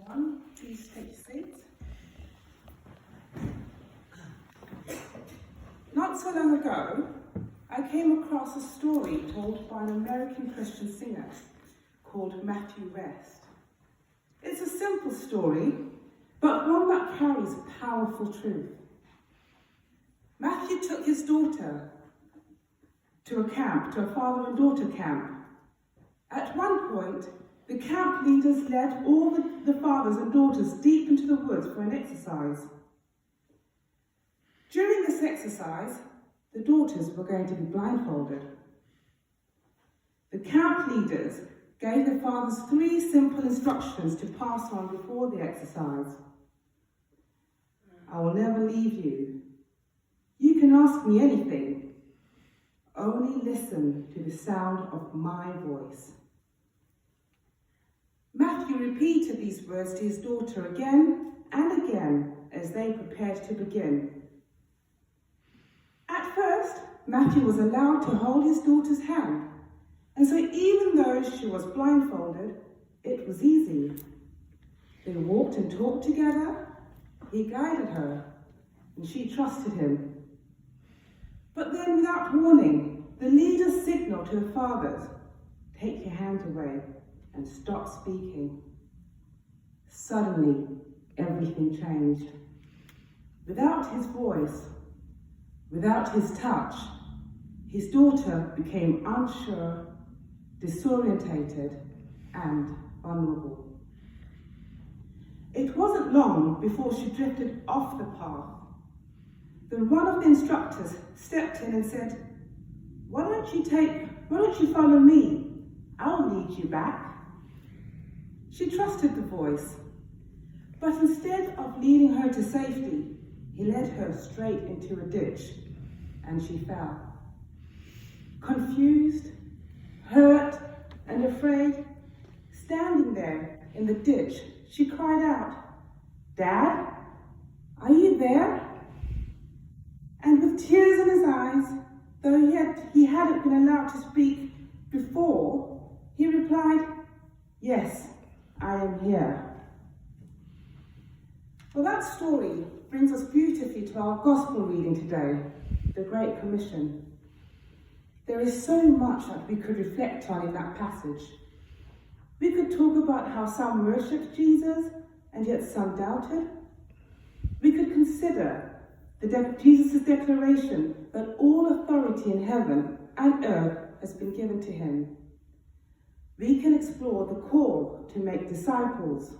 everyone. Please take your seats. Not so long ago, I came across a story told by an American Christian singer called Matthew West. It's a simple story, but one that carries powerful truth. Matthew took his daughter to a camp, to a father and daughter camp. At one point, the camp leaders led all the fathers and daughters deep into the woods for an exercise. During this exercise, the daughters were going to be blindfolded. The camp leaders gave the fathers 3 simple instructions to pass on before the exercise. I will never leave you. You can ask me anything. Only listen to the sound of my voice. Matthew repeated these words to his daughter again and again as they prepared to begin. At first, Matthew was allowed to hold his daughter's hand, and so even though she was blindfolded, it was easy. They walked and talked together, he guided her, and she trusted him. But then, without warning, the leaders signaled to the fathers, "Take your hands away and stop speaking." Suddenly, everything changed. Without his voice, without his touch, his daughter became unsure, disorientated, and vulnerable. It wasn't long before she drifted off the path. Then one of the instructors stepped in and said, why don't you follow me? I'll lead you back." She trusted the voice, but instead of leading her to safety, he led her straight into a ditch, and she fell. Confused, hurt, and afraid, standing there in the ditch, she cried out, "Dad, are you there?" And with tears in his eyes, though he hadn't been allowed to speak before, he replied, "Yes, I am here." Well, that story brings us beautifully to our gospel reading today, the Great Commission. There is so much that we could reflect on in that passage. We could talk about how some worshipped Jesus and yet some doubted. We could consider Jesus' declaration that all authority in heaven and earth has been given to him. We can explore the call to make disciples,